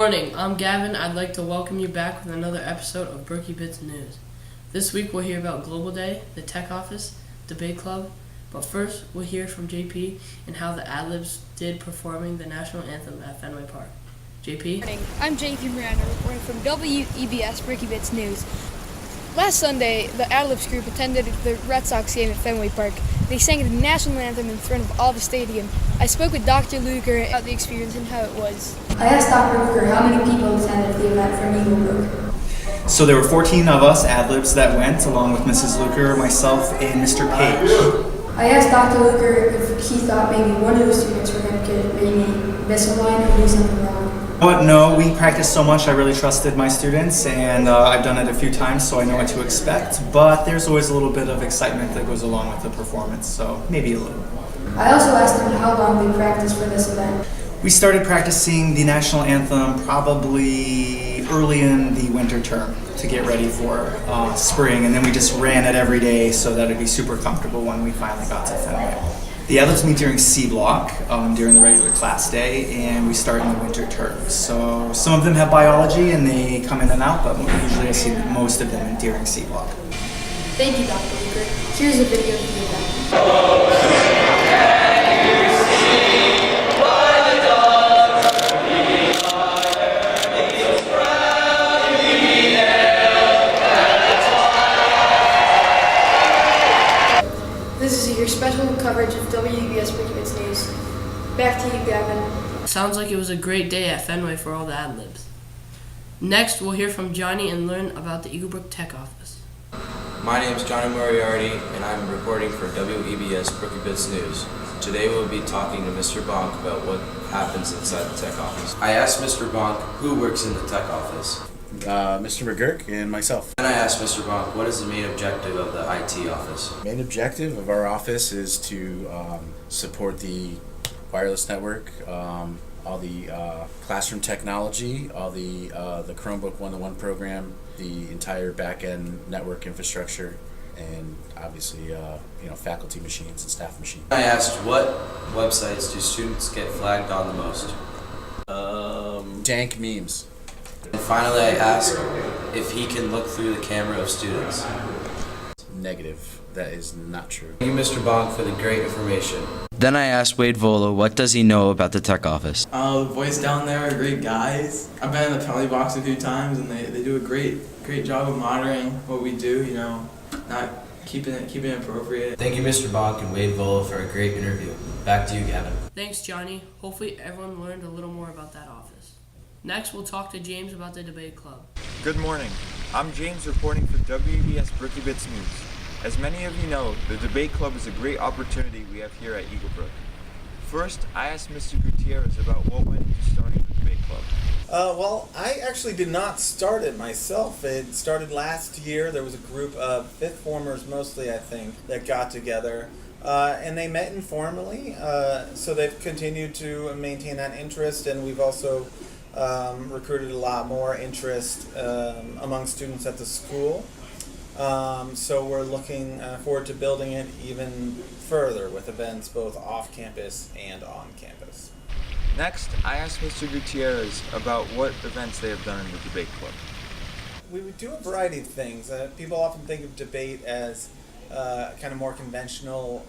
Morning, I'm Gavin. I'd like to welcome you back with another episode of Brookie Bits News. This week we'll hear about Global Day, the Tech Office, Debate Club, but first we'll hear from JP and how the Ad-Libs did performing the national anthem at Fenway Park. JP? Morning, I'm JP Miranda, reporting from WEBS Brookie Bits News. Last Sunday, the Ad-Libs group attended the Red Sox game at Fenway Park. They sang the national anthem in front of all the stadium. I spoke with Dr. Luker about the experience and how it was. I asked Dr. Luker how many people attended the event from Eaglebrook. So there were 14 of us Ad-Libs that went, along with Mrs. Luker, myself, and Mr. Page. I asked Dr. Luker if he thought maybe one of the students were going to get maybe miss a line or do something wrong. But no, we practiced so much, I really trusted my students, and I've done it a few times, so I know what to expect. But there's always a little bit of excitement that goes along with the performance, so maybe a little. I also asked him how long they practiced for this event. We started practicing the national anthem probably early in the winter term to get ready for spring, and then we just ran it every day so that it'd be super comfortable when we finally got to Fenway. The others meet during C block, during the regular class day, and we start in the winter term. So some of them have biology and they come in and out, but usually I see most of them during C block. Thank you, Dr. Luker. Here's a video of the event. This is your special coverage of WEBS Brookie Bits News. Back to you, Gavin. Sounds like it was a great day at Fenway for all the Ad-Libs. Next, we'll hear from Johnnie and learn about the Eaglebrook Tech Office. My name is Johnnie Moriarty, and I'm reporting for WEBS Brookie Bits News. Today we'll be talking to Mr. Bonk about what happens inside the tech office. I asked Mr. Bonk who works in the tech office. Mr. McGurk and myself. Then I asked Mr. Bonk what is the main objective of the IT office. Main objective of our office is to support the wireless network, all the classroom technology, all the Chromebook one-to-one program, the entire back-end network infrastructure, and obviously faculty machines and staff machines. I asked what websites do students get flagged on the most. Dank memes. And finally I asked if he can look through the camera of students. Negative. That is not true. Thank you, Mr. Bonk, for the great information. Then I asked Wade Volo what does he know about the tech office. The boys down there are great guys. I've been in the penalty box a few times, and they do a great job of monitoring what we do. Not keeping it appropriate. Thank you, Mr. Bonk and Wade Volo, for a great interview. Back to you, Gavin. Thanks, Johnnie. Hopefully everyone learned a little more about that office. Next, we'll talk to James about the Debate Club. Good morning. I'm James reporting for WEBS Brookie Bits News. As many of you know, the Debate Club is a great opportunity we have here at Eaglebrook. First, I asked Mr. Gutierrez about what went into starting the Debate Club. Well, I actually did not start it myself. It started last year. There was a group of fifth formers, mostly I think, that got together. And they met informally, so they've continued to maintain that interest, and we've also recruited a lot more interest among students at the school. So we're looking forward to building it even further with events both off campus and on campus. Next, I asked Mr. Gutierrez about what events they have done in the Debate Club. We would do a variety of things. People often think of debate as kind of more conventional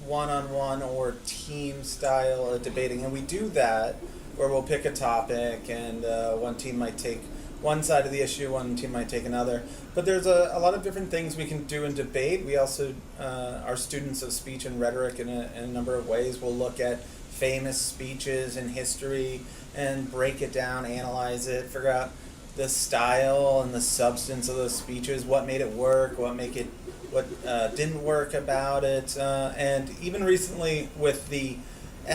one-on-one or team style debating, and we do that where we'll pick a topic and one team might take one side of the issue, one team might take another. But there's a lot of different things we can do in debate. We also are students of speech and rhetoric in a number of ways. We'll look at famous speeches in history and break it down, analyze it, figure out the style and the substance of those speeches, what made it work, what didn't work about it. And even recently with the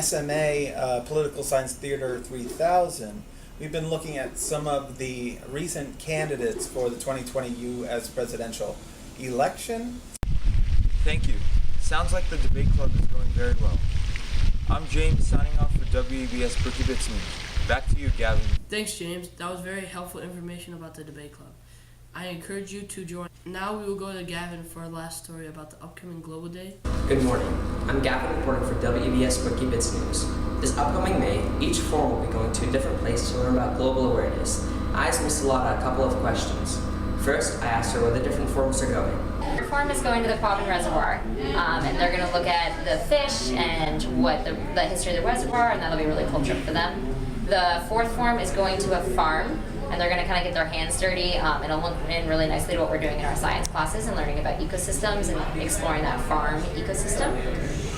SMA Political Science Theater 3000, we've been looking at some of the recent candidates for the 2020 U.S. presidential election. Thank you. Sounds like the Debate Club is going very well. I'm James, signing off for WEBS Brookie Bits News. Back to you, Gavin. Thanks, James. That was very helpful information about the Debate Club. I encourage you to join. Now we will go to Gavin for our last story about the upcoming Global Day. Good morning. I'm Gavin reporting for WEBS Brookie Bits News. This upcoming May, each form will be going to a different place to learn about global awareness. I asked Ms. Celata a couple of questions. First, I asked her where the different forms are going. Your form is going to the Quabbin Reservoir, and they're going to look at the fish and what the history of the reservoir, and that'll be a really cool trip for them. The fourth form is going to a farm, and they're going to kind of get their hands dirty. It'll look in really nicely to what we're doing in our science classes and learning about ecosystems and exploring that farm ecosystem.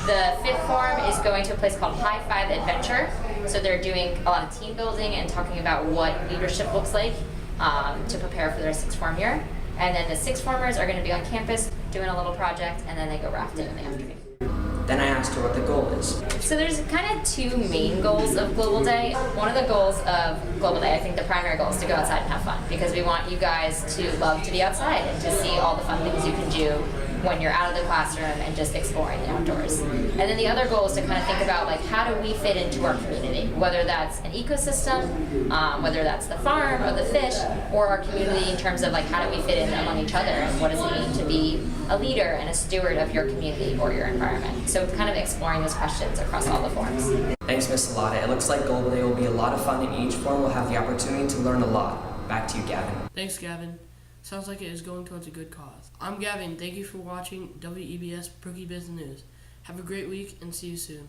The fifth form is going to a place called High Five Adventure. So they're doing a lot of team building and talking about what leadership looks like to prepare for their sixth form year. And then the sixth formers are going to be on campus doing a little project, and then they go rafting in the afternoon. Then I asked her what the goal is. So there's kind of two main goals of Global Day. One of the goals of Global Day, I think the primary goal is to go outside and have fun, because we want you guys to love to be outside and to see all the fun things you can do when you're out of the classroom and just exploring the outdoors. And then the other goal is to kind of think about, like, how do we fit into our community, whether that's an ecosystem, whether that's the farm or the fish, or our community in terms of, like, how do we fit in among each other, and what does it mean to be a leader and a steward of your community or your environment. So kind of exploring those questions across all the forms. Thanks, Ms. Celata. It looks like Global Day will be a lot of fun, and each form will have the opportunity to learn a lot. Back to you, Gavin. Thanks, Gavin. Sounds like it is going towards a good cause. I'm Gavin. Thank you for watching WEBS Brookie Business News. Have a great week and see you soon.